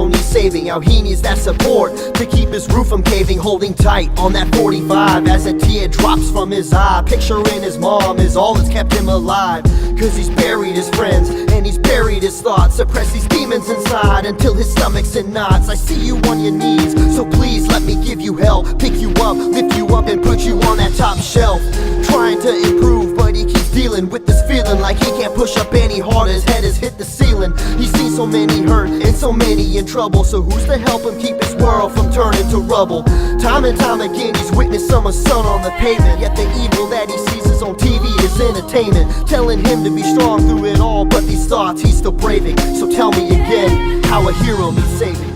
hero needs saving, how he needs that support to keep his roof from caving. Holding tight on that 45 as a tear drops from his eye. Picturing his mom is all that's kept him alive, cause he's buried his friends and he's buried his thoughts. Suppress these demons inside until his stomach's in knots. I see you on your knees, so please let me give you hell. Pick you up, lift you up and put you on that top shelf. Trying to improve, but he keeps dealing with this feeling like he can't push up any harder. His head has hit the ceiling. He's seen so many hurt and so many in trouble, so who's to help him keep his world from turning to rubble? Time and time again he's witnessed summer sun on the pavement, yet the evil that he sees is on TV is entertainment, telling him to be strong through it all, but these thoughts he's still braving. So tell me again how a hero needs saving.